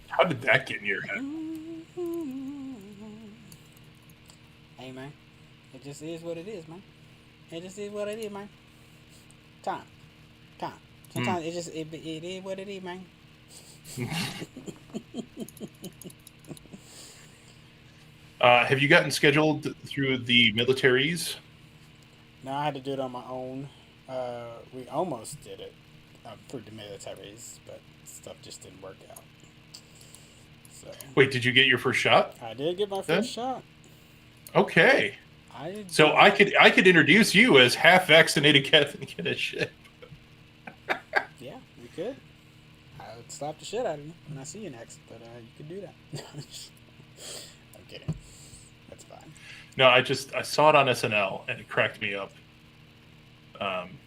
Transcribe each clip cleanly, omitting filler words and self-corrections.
How did that get in your head? Hey man, it just is what it is, man. It just is what it is, man. Time, time. Hmm. Sometimes it is what it is, man. Have you gotten scheduled through the militaries? Now I had to do it on my own. We almost did it through the militaries, but stuff just didn't work out. So Wait, did you get your first shot I did get my first then? shot. Okay. I So did. I could introduce you as half vaccinated Catholic ship. Yeah, we could. I would slap the shit out of you when I see you next, but you could do that. I'm kidding. That's fine. No, I saw it on SNL and it cracked me up. Um,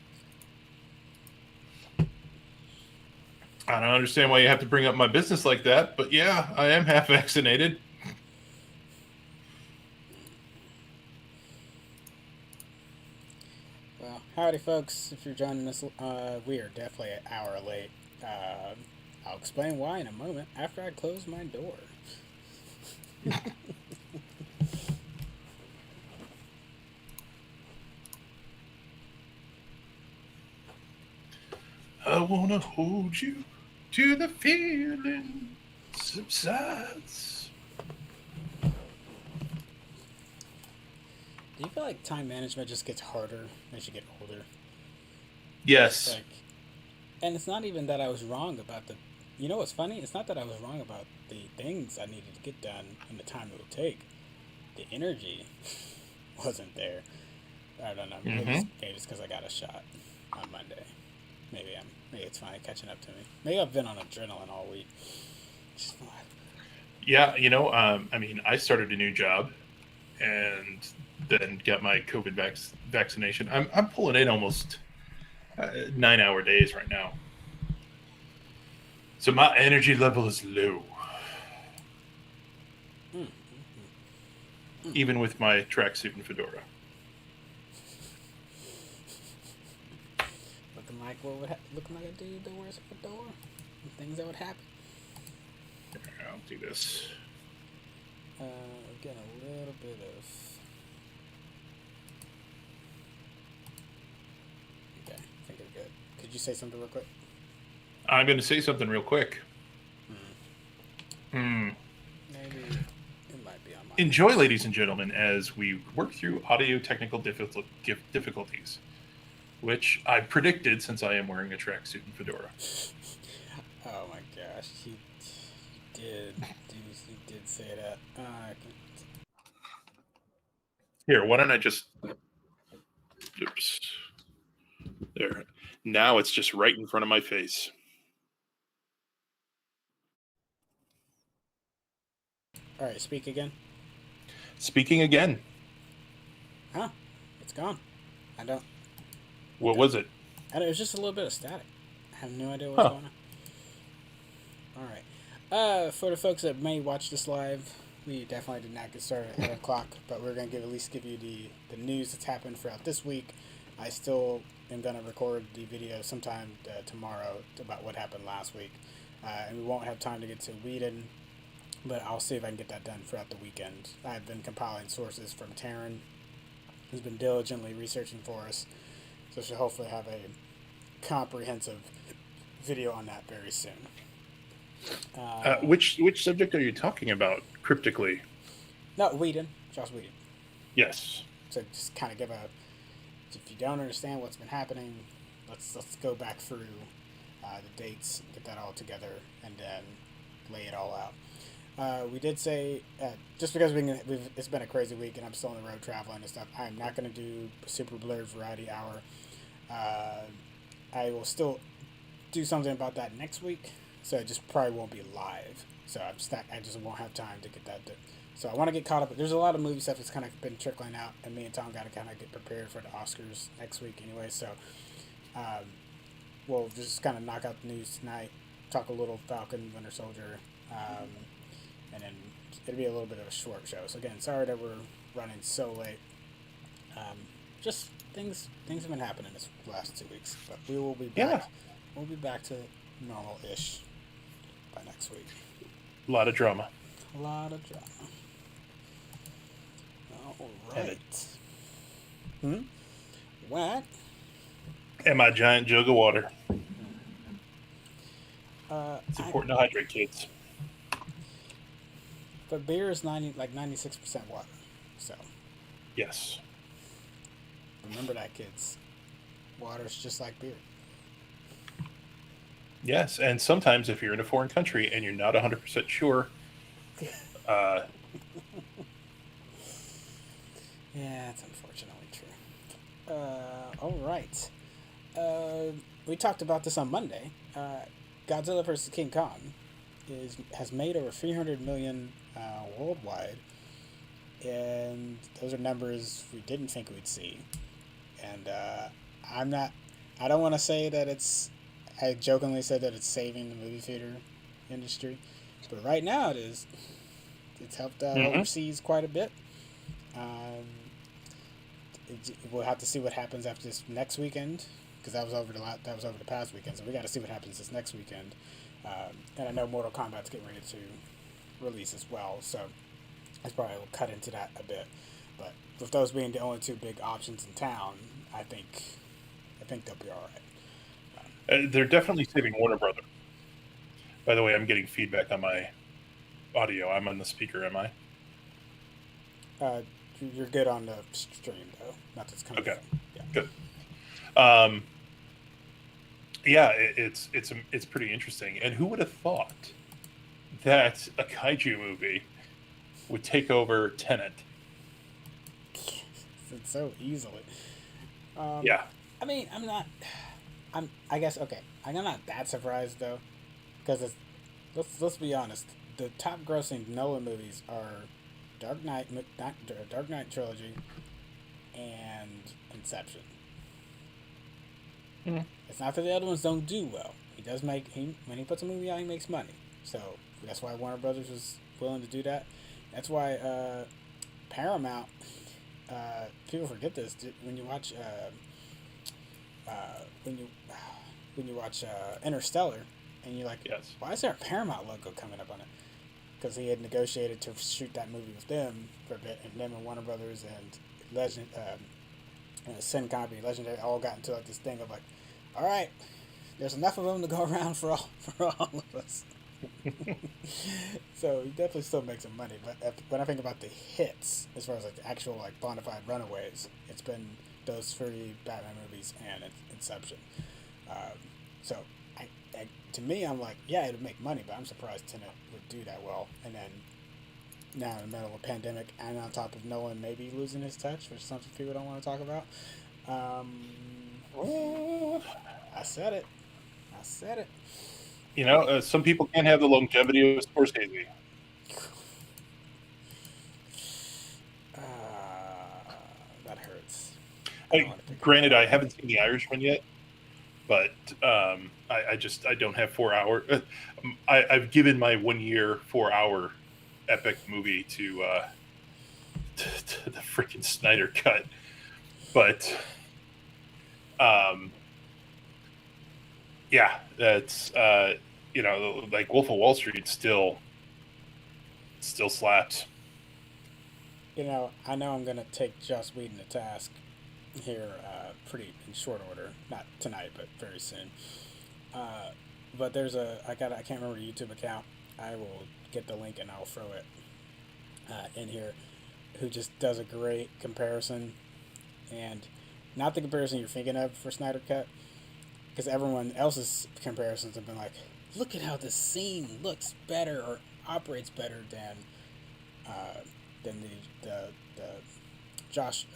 I don't understand why you have to bring up my business like that, but yeah, I am half vaccinated. Well, howdy, folks. If you're joining us, we are definitely an hour late. Uh, I'll explain why in a moment after I close my door. I wanna hold you till the feeling subsides. Do you feel like time management just gets harder as you get older? Yes. Like, and it's not even that I was wrong about the. You know what's funny? It's not that I was wrong about the things I needed to get done and the time it would take. The energy wasn't there. I don't know. Mm-hmm. Maybe it's because I got a shot on Monday. Maybe it's finally catching up to me. Maybe I've been on adrenaline all week. Just, Yeah, I mean, I started a new job and then got my COVID vaccination. I'm pulling in almost 9 hour days right now, so my energy level is low, mm, even with my tracksuit and fedora. looking like a dude that wears a fedora and things that would happen. I'll do this. Getting a little bit of. Okay, I think we're good. Could you say something real quick? I'm going to say something real quick. Hmm. Hmm. Maybe it might be on my Enjoy, end. ladies and gentlemen, as we work through audio technical difficulties, which I predicted since I am wearing a tracksuit and fedora. Oh my gosh, you did, you did say that. Here, why don't I just. Oops. There. Now it's just right in front of my face. All right, speak again. Speaking again, Huh? It's gone. I don't. what That, was it? it was just a little bit of static. I have no idea what's Huh. going on. All right. For the folks that may watch this live, we definitely did not get started at 8 o'clock, but we're gonna at least give you the news that's happened throughout this week. I still am gonna record the video sometime tomorrow about what happened last week, and we won't have time to get to Whedon, but I'll see if I can get that done throughout the weekend. I've been compiling sources from Taryn, who's been diligently researching for us, so she'll hopefully have a comprehensive video on that very soon. Uh, Which subject are you talking about cryptically? no, Whedon, Josh Whedon. Yes. So just kind of give a, if you don't understand what's been happening, let's go back through the dates, get that all together, and then lay it all out. We did say just because it's been a crazy week and I'm still on the road traveling and stuff. I'm not going to do Super Blurred Variety Hour. Uh, I will still do something about that next week, so it just probably won't be live. So I just won't have time to get that done. So I want to get caught up. There's a lot of movie stuff that's kind of been trickling out, and me and Tom got to kind of get prepared for the Oscars next week anyway. So um, we'll just kind of knock out the news tonight, talk a little Falcon, Winter Soldier, um, and then it'll be a little bit of a short show. So again, sorry that we're running so late. Um, just things have been happening this last 2 weeks, but we will be Yeah. back. We'll be back to normal-ish by next week. A lot of drama. A lot of drama. All And right. What? and my giant jug of water. It's I, important to hydrate, kids. but beer is 96% water. So Yes. remember that, kids. Water's just like beer. Yes, and sometimes if you're in a foreign country and you're not 100% sure, uh, Yeah, that's unfortunately true. All right. We talked about this on Monday. Godzilla vs. King Kong has made over 300 million worldwide, and those are numbers we didn't think we'd see. And I'm not. I don't want to say that it's. I jokingly said that it's saving the movie theater industry, but right now it is. It's helped overseas quite a bit. Um, we'll have to see what happens after this next weekend, because that was over the past weekend. So we got to see what happens this next weekend. And I know Mortal Kombat's getting ready to release as well, so that's probably will cut into that a bit. But with those being the only two big options in town, I think they'll be all right. they're definitely saving Warner Brother. By the way, I'm getting feedback on my audio. I'm on the speaker, am I? You're good on the stream though. Not that's coming. Okay. From. Yeah. Good. It's pretty interesting. And who would have thought that a kaiju movie would take over Tenet? It's so easily. Yeah. I mean, I guess okay. I'm not that surprised though, because let's be honest. The top grossing Nolan movies are Dark Knight trilogy, and Inception. Mm-hmm. It's not that the other ones don't do well. He does when he puts a movie out, he makes money. So that's why Warner Brothers was willing to do that. That's why Paramount. People forget this when you watch when you watch Interstellar, and you're like, yes. Why is there a Paramount logo coming up on it? Because he had negotiated to shoot that movie with them for a bit, and them and Warner Brothers and Sin Copy, Legendary all got into like this thing of like, all right, there's enough of them to go around for all of us. So he definitely still makes some money. But when I think about the hits, as far as like the actual like bona fide runaways, it's been those three Batman movies and Inception. So to me, I'm like, yeah, it'd make money, but I'm surprised Tenet would do that well. And then now in the middle of a pandemic, and on top of Nolan maybe losing his touch, which is something people don't want to talk about. I said it. You know, some people can't have the longevity of Scorsese. That hurts. Granted, I haven't seen The Irishman yet, but I don't have 4 hours. I've given my 1 year 4 hour epic movie to the freaking Snyder cut, but yeah, that's like Wolf of Wall Street still slaps. You know, I know I'm gonna take Joss Whedon to task here, pretty in short order. Not tonight, but very soon. But there's I can't remember the YouTube account. I will get the link and I'll throw it in here. Who just does a great comparison, and not the comparison you're thinking of for Snyder Cut, because everyone else's comparisons have been like, look at how this scene looks better or operates better than the Josh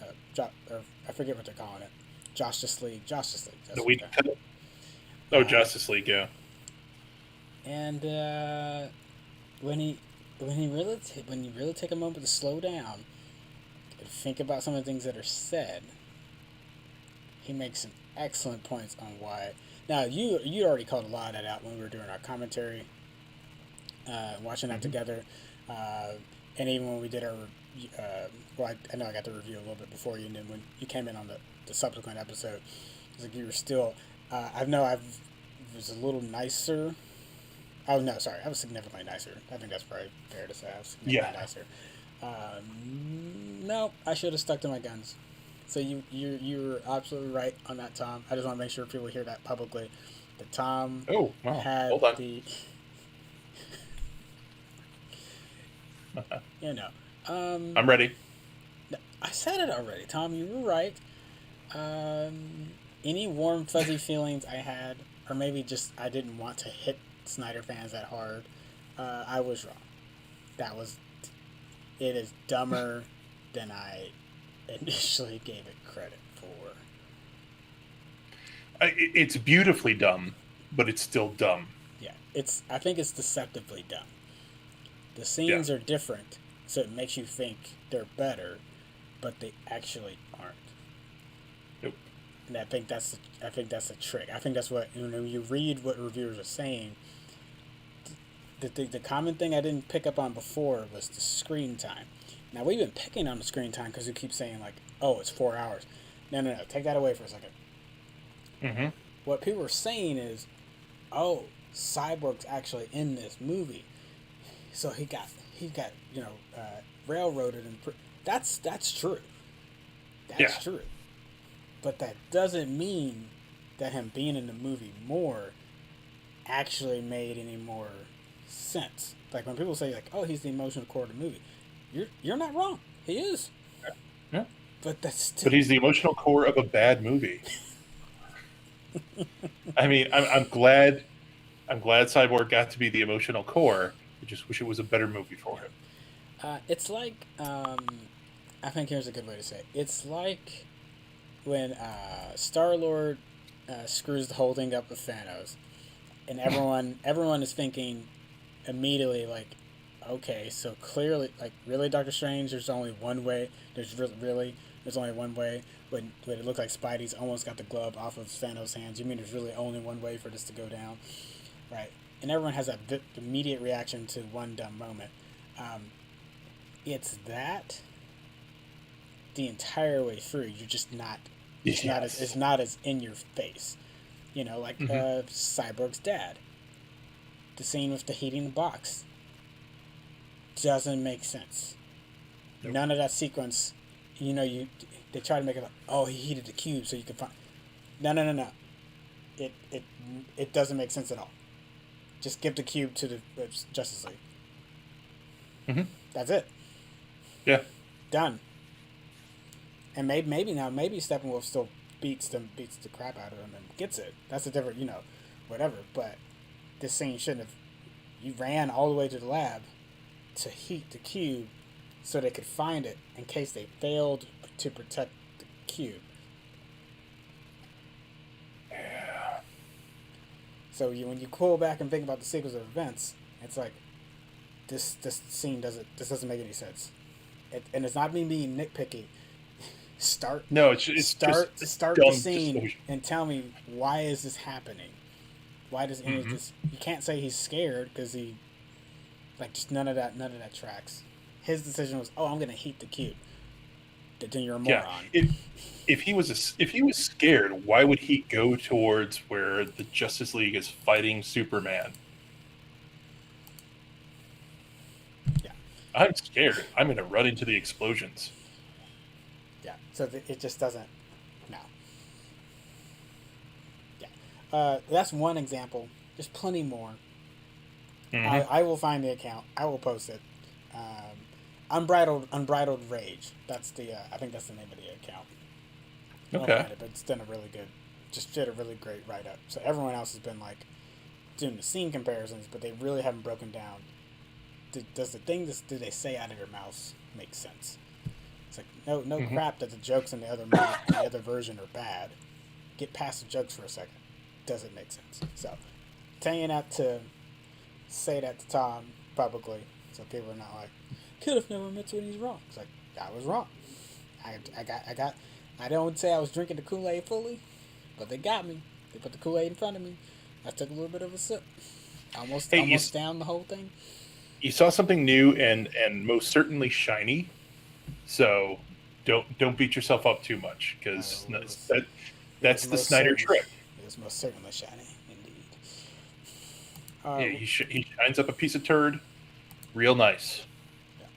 or I forget what they're calling it, Justice League. The Whedon cut. Oh, Justice League, yeah. And when you really take a moment to slow down and think about some of the things that are said, he makes some excellent points on why. Now you already called a lot of that out when we were doing our commentary, watching that together, and even when we did our. I know I got the review a little bit before you, and then when you came in on the subsequent episode, it's like you were still. I've was a little nicer. Oh no, sorry, I was significantly nicer. I think that's probably fair to say. I was significantly Yeah. nicer. No, I should have stuck to my guns. So you're absolutely right on that, Tom. I just want to make sure people hear that publicly. That Tom Oh, wow. had Hold on. the, you know, um, I'm ready. I said it already, Tom. You were right. Any warm fuzzy feelings I had, or maybe just I didn't want to hit Snyder fans that hard. I was wrong. That was it is dumber than I initially gave it credit for. It's beautifully dumb, but it's still dumb. Yeah, it's. I think it's deceptively dumb. The Yeah. scenes are different, so it makes you think they're better, but they actually aren't. Nope. And I think that's a trick. I think that's what when you read what reviewers are saying. The common thing I didn't pick up on before was the screen time. Now we've been picking on the screen time because we keep saying like, oh, it's 4 hours. No, no, no. Take that away for a second. Mm-hmm. What people are saying is, oh, Cyborg's actually in this movie, so he got railroaded and that's true. Yeah. That's true. But that doesn't mean that him being in the movie more actually made any more sense. Like when people say like, "Oh, he's the emotional core of the movie," you're not wrong. He is, Yeah. but that's still. But he's the emotional core of a bad movie. I mean, I'm glad. I'm glad Cyborg got to be the emotional core. I just wish it was a better movie for him. It's like I think here's a good way to say it. It's like when Star Lord screws the whole thing up with Thanos, and everyone is thinking immediately like, okay, so clearly, like, really, Doctor Strange, there's only one way. There's only one way. When it looked like Spidey's almost got the glove off of Thanos' hands, you mean there's really only one way for this to go down, right? And everyone has that immediate reaction to one dumb moment. It's that the entire way through. You're just not. It's not as in your face. Like Cyborg's dad. The scene with the heating the box doesn't make sense. Nope. None of that sequence. They try to make it like, oh, he heated the cube so you can find. No. It doesn't make sense at all. Just give the cube to the Justice League. Mm-hmm. That's it. Yeah. Done. And maybe Steppenwolf still beats the crap out of him and gets it. That's a different, whatever. But this scene shouldn't have. You ran all the way to the lab to heat the cube so they could find it in case they failed to protect the cube. Yeah. So when you pull back and think about the sequence of events, it's like this scene doesn't make any sense. And it's not me being nitpicky. Start the scene and tell me, why is this happening? Why does any of this? You can't say he's scared because he, like, just none of that tracks. His decision was, oh, I'm gonna heat the cube. Then you're a moron. Yeah. If he was scared, why would he go towards where the Justice League is fighting Superman? Yeah. I'm scared. I'm gonna run into the explosions. Yeah. So it just doesn't. No. Yeah. That's one example. There's plenty more. Mm-hmm. I will find the account. I will post it. Unbridled Rage. That's I think that's the name of the account. Okay. But it's done did a really great write up. So everyone else has been like doing the scene comparisons, but they really haven't broken down. Does the thing do they say out of their mouths make sense? It's like no crap that the jokes in the other version are bad. Get past the jokes for a second. Does it make sense? So telling that to say that to Tom publicly, so people are not like, could have never admits when he's wrong. It's like, I was wrong. I don't say I was drinking the Kool-Aid fully, but they got me. They put the Kool-Aid in front of me. I took a little bit of a sip. Almost down the whole thing. You saw something new and most certainly shiny. So don't beat yourself up too much, because that's the Snyder trick. It was most certainly shiny, indeed. Uh, Yeah, he shines up a piece of turd, real nice. yeah.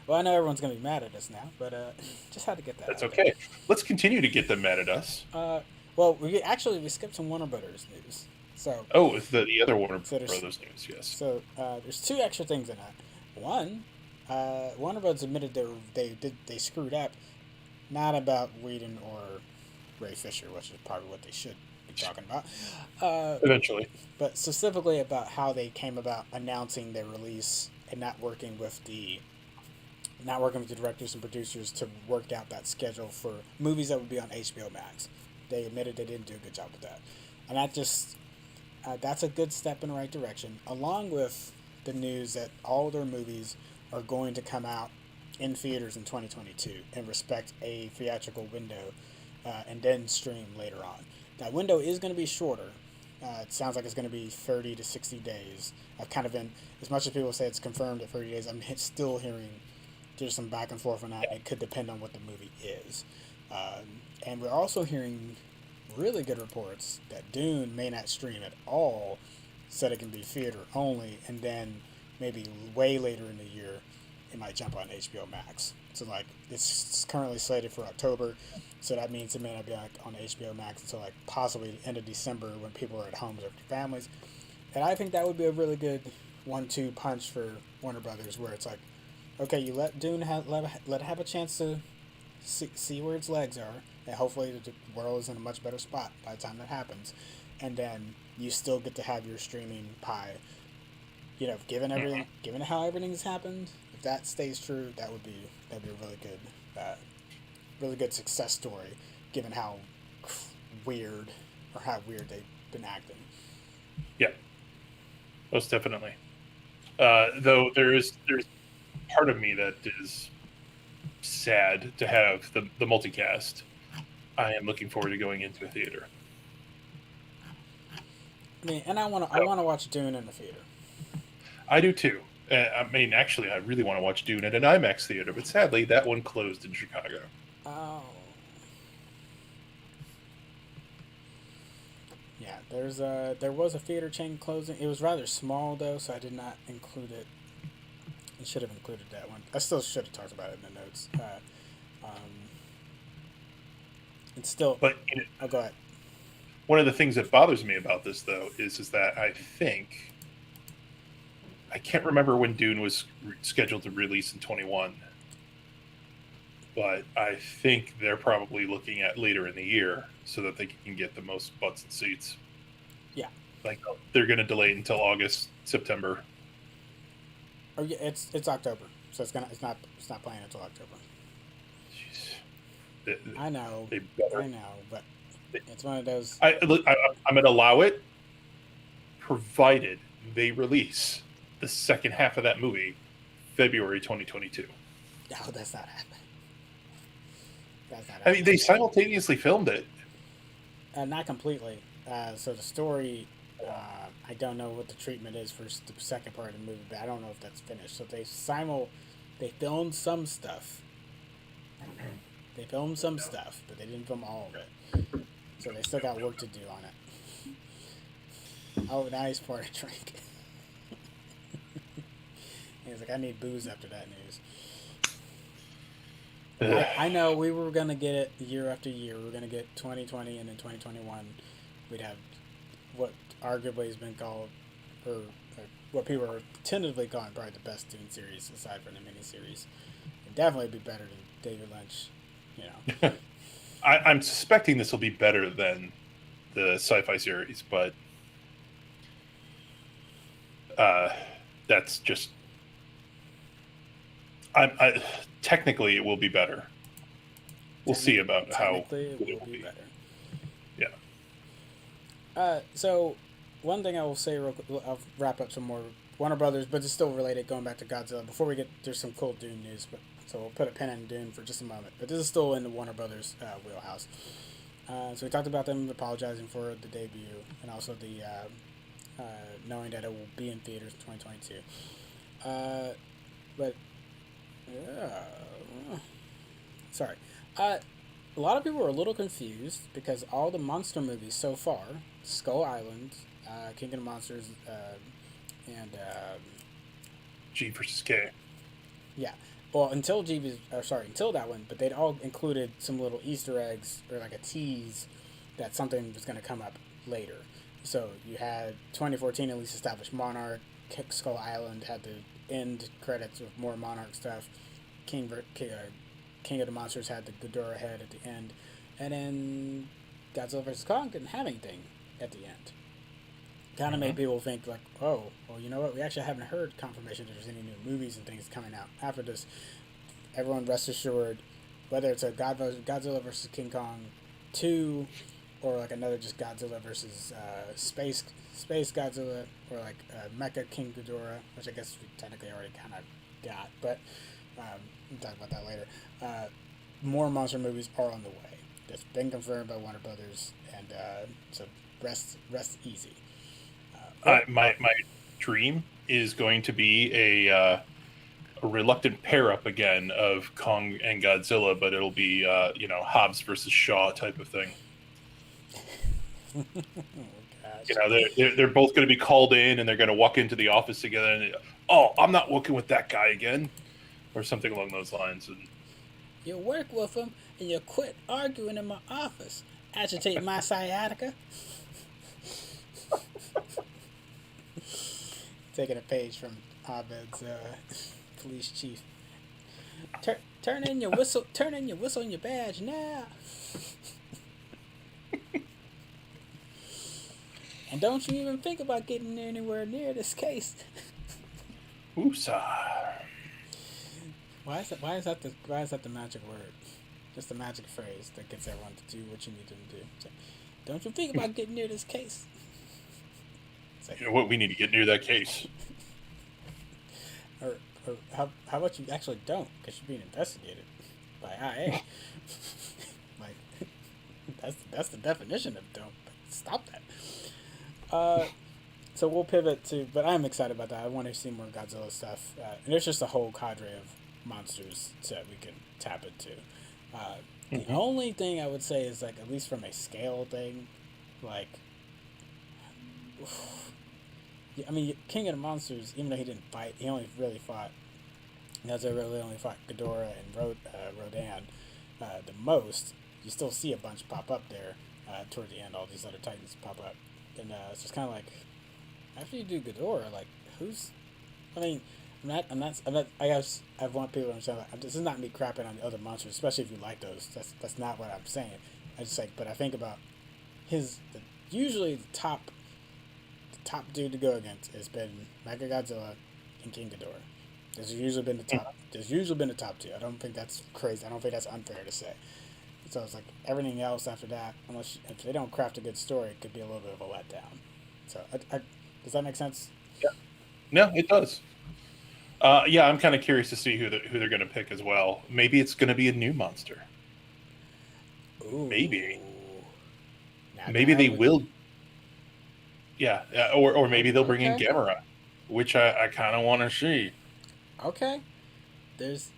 Well, I know everyone's gonna be mad at us now, but just had to get that That's out there. okay. Let's continue to get them mad at us. Uh, well, we skipped some Warner Brothers news. So Oh, it's the other Warner so there's Brothers news. Yes. there's two extra things in that. One, Warner Brothers admitted they screwed up, not about Whedon or Ray Fisher, which is probably what they should be talking about, uh, Eventually. but specifically about how they came about announcing their release and not working with the directors and producers to work out that schedule for movies that would be on HBO Max. They admitted they didn't do a good job with that, and that's a good step in the right direction. Along with the news that all their movies are going to come out in theaters in 2022 and respect a theatrical window, and then stream later on. That window is going to be shorter. It sounds like it's going to be 30 to 60 days. I've kind of been, as much as people say it's confirmed at 30 days, I'm still hearing there's some back and forth on that. It could depend on what the movie is. And we're also hearing really good reports that Dune may not stream at all, said it can be theater only, and then maybe way later in the year it might jump on HBO Max. So like it's currently slated for October, so that means it may not be like on HBO Max until like possibly the end of December when people are at home with their families. And I think that would be a really good 1-2 punch for Warner Brothers, where it's like, okay, you let Dune let it have a chance to see where its legs are, and hopefully the world is in a much better spot by the time that happens, and then you still get to have your streaming pie. Given how everything's happened, if that stays true, that'd be a really good success story, given how weird they've been acting. Yeah, most definitely. Though there's part of me that is sad to have the multicast. I am looking forward to going into a theater. I mean, and I wanna watch Dune in the theater. I do too. I mean, actually, I really want to watch Dune at an IMAX theater, but sadly, that one closed in Chicago. Oh. Yeah, there was a theater chain closing. It was rather small though, so I did not include it. I should have included that one. I still should have talked about it in the notes. It's still. But Oh, go ahead. one of the things that bothers me about this, though, is that I can't remember when Dune was scheduled to release in 21, but I think they're probably looking at later in the year so that they can get the most butts and seats. Yeah. Like they're going to delay it until August, September. Oh yeah, it's October, so it's not playing until October. Jeez. I know, They better. I know, but it's one of those. I'm going to allow it, provided they release the second half of that movie, February 2022. Oh, that's not happening. That's not I happening. mean, they simultaneously filmed it. Not completely. So the story, I don't know what the treatment is for the second part of the movie, but I don't know if that's finished. So they filmed some stuff. They filmed some stuff, but they didn't film all of it. So they still got work to do on it. Oh, now he's pouring a drink. He's like, I need booze after that news. I know we were going to get it year after year. We were going to get 2020 and then 2021. We'd have what arguably has been called, or what people are tentatively calling probably the best Dune series aside from the miniseries. It'd definitely be better than David Lynch, you know. I'm suspecting this will be better than the sci-fi series, but that's just. Technically, it will be better. We'll see about how it will be better. Yeah. So one thing I will say real quick, I'll wrap up some more Warner Brothers, but it's still related. Going back to Godzilla, before we get there's some cool Dune news, but so we'll put a pin in Dune for just a moment. But this is still in the Warner Brothers wheelhouse. So we talked about them apologizing for the debut and also the knowing that it will be in theaters in 2022. But sorry. A lot of people were a little confused because all the monster movies so far, Skull Island, King of the Monsters, G versus K. Yeah. Well, until that one, but they'd all included some little Easter eggs or like a tease that something was going to come up later. So you had 2014 at least established Monarch. Skull Island had the end credits with more Monarch stuff. King of the Monsters had the Ghidorah head at the end, and then Godzilla vs Kong didn't have anything at the end. Kind of made people think like, oh, well, you know what? We actually haven't heard confirmation that there's any new movies and things coming out after this. Everyone rest assured, whether it's a Godzilla versus King Kong 2, or like another just Godzilla versus space Godzilla, or like Mecha King Ghidorah, which I guess we technically already kind of got, but we'll talk about that later. More monster movies are on the way. That's been confirmed by Warner Brothers, and so rest easy. My dream is going to be a reluctant pair up again of Kong and Godzilla, but it'll be Hobbs versus Shaw type of thing. Oh, gosh. You know, they're both going to be called in, and they're going to walk into the office together, and I'm not working with that guy again, or something along those lines. And You work with him, and you quit arguing in my office. Agitate my sciatica. Taking a page from Abed's police chief. Turn in your whistle. Turn in your whistle and your badge now. And don't you even think about getting anywhere near this case. Oosa. Why is that the magic word? Just the magic phrase that gets everyone to do what you need them to do. So, don't you think about getting near this case? Like, you know what? We need to get near that case. Or how about you actually don't? Because you're being investigated by IA. Like, that's the definition of don't. Stop that. So we'll pivot to, but I'm excited about that. I want to see more Godzilla stuff. And there's just a whole cadre of monsters that we can tap into. The only thing I would say is, like, at least from a scale thing, like, I mean, King of the Monsters, even though he didn't fight, he only really fought, Godzilla really only fought Ghidorah and Rodan the most. You still see a bunch pop up there toward the end. All these other Titans pop up. And it's just kind of like, after you do Ghidorah, like, who's, I mean, I'm not, I guess I want people to understand that this is not me crapping on the other monsters, especially if you like those. That's not what I'm saying. I just like, but I think about usually the top dude to go against has been Mechagodzilla and King Ghidorah. There's usually been the top two. I don't think that's crazy. I don't think that's unfair to say. So it's like everything else after that, if they don't craft a good story, it could be a little bit of a letdown. So does that make sense? Yeah. No, it does. Yeah, I'm kind of curious to see who they're going to pick as well. Maybe it's going to be a new monster. Ooh. Maybe they will. Yeah, or maybe they'll bring in Gamera, which I kind of want to see. Okay.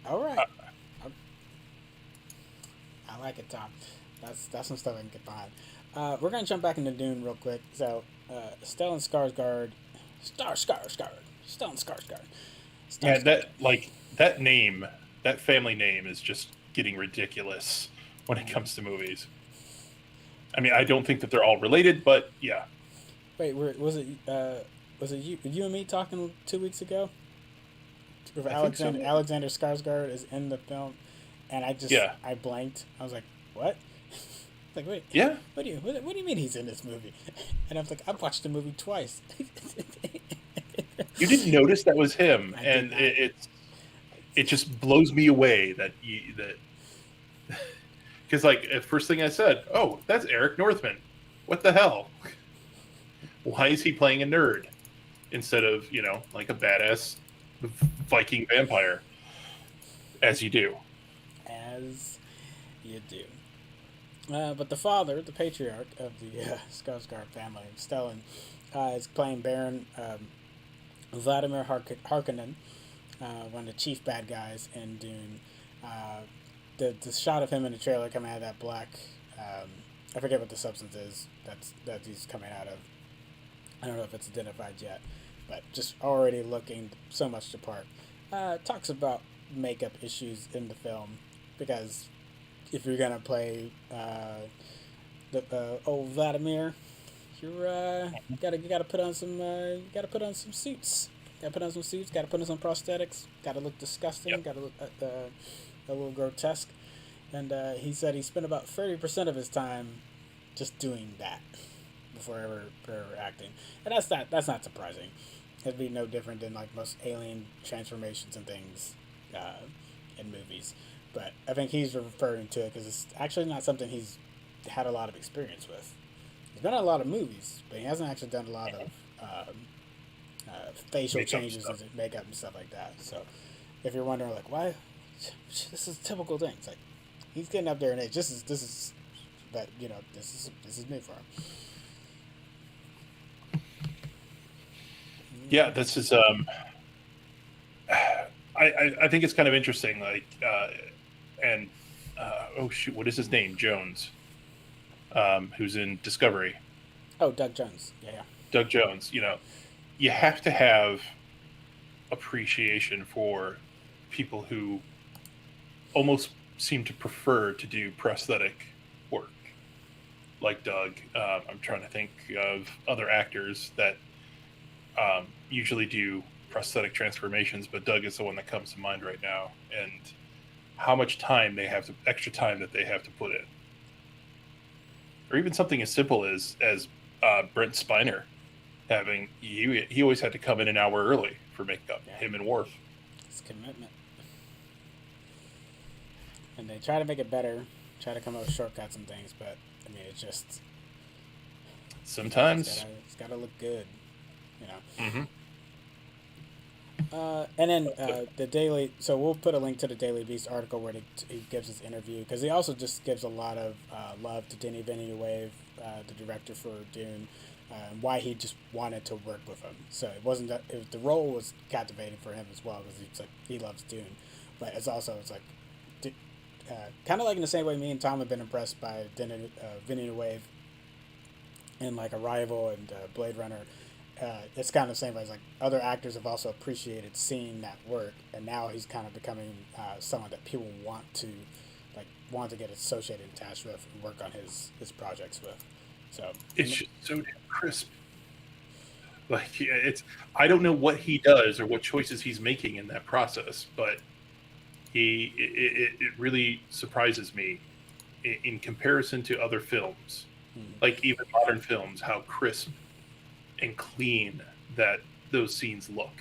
All right. I like it, Tom. That's some stuff I can get behind. We're gonna jump back into Dune real quick. So, Stellan Skarsgård. Yeah, that name, that family name is just getting ridiculous when it comes to movies. I mean, I don't think that they're all related, but yeah. Wait, was it you and me talking 2 weeks ago? Alexander Skarsgård is in the film, and I blanked. I was like, what? Like, wait. Yeah. What do you mean he's in this movie? And I was like, I've watched the movie twice. You didn't notice that was him, and it just blows me away that because like at first thing I said, oh, that's Eric Northman. What the hell? Why is he playing a nerd instead of like a badass Viking vampire? As you do. But the father, the patriarch of the Skarsgård family, Stellan, is playing Baron Vladimir Harkonnen, one of the chief bad guys in Dune. The shot of him in the trailer coming out of that black, I forget what the substance is that he's coming out of. I don't know if it's identified yet, but just already looking so much the part. Talks about makeup issues in the film because if you're gonna play the old Vladimir, you gotta put on some suits. Gotta put on some suits. Gotta put on some prosthetics. Gotta look disgusting. Yep. Gotta look a little grotesque. And he said he spent about 30% of his time just doing that before ever acting, and that's not surprising. It'd be no different than like most alien transformations and things in movies. But I think he's referring to it because it's actually not something he's had a lot of experience with. He's been in a lot of movies, but he hasn't actually done a lot of facial Makeup changes stuff. and makeup and stuff like that. So if you're wondering like why, this is a typical thing. It's like he's getting up there in age. This is that this is new for him. Yeah, this is I think it's kind of interesting, like and oh shoot, what is his name? Jones, who's in Discovery. Oh, Doug Jones. Yeah. Doug Jones. You have to have appreciation for people who almost seem to prefer to do prosthetic work, like Doug. I'm trying to think of other actors that usually do prosthetic transformations, but Doug is the one that comes to mind right now. And how much extra time that they have to put in, or even something as simple as Brent Spiner having he always had to come in an hour early for makeup. Yeah. Him and Worf. It's commitment. And they try to make it better, try to come up with shortcuts and things, but I mean, it just Sometimes. it's gotta look good, you know. Mm-hmm. And then the Daily. So we'll put a link to the Daily Beast article where he gives his interview because he also just gives a lot of love to Denis Villeneuve, the director for Dune, and why he just wanted to work with him. So it wasn't that the role was captivating for him as well because he loves Dune, but it's like kind of like in the same way me and Tom have been impressed by Villeneuve in like Arrival and Blade Runner. It's kind of the same way as like other actors have also appreciated seeing that work, and now he's kind of becoming someone that people want to get associated and attached with and work on his projects with. So It's just so damn crisp. Like I don't know what he does or what choices he's making in that process, but it really surprises me in comparison to other films, like even modern films, how crisp and clean that those scenes look.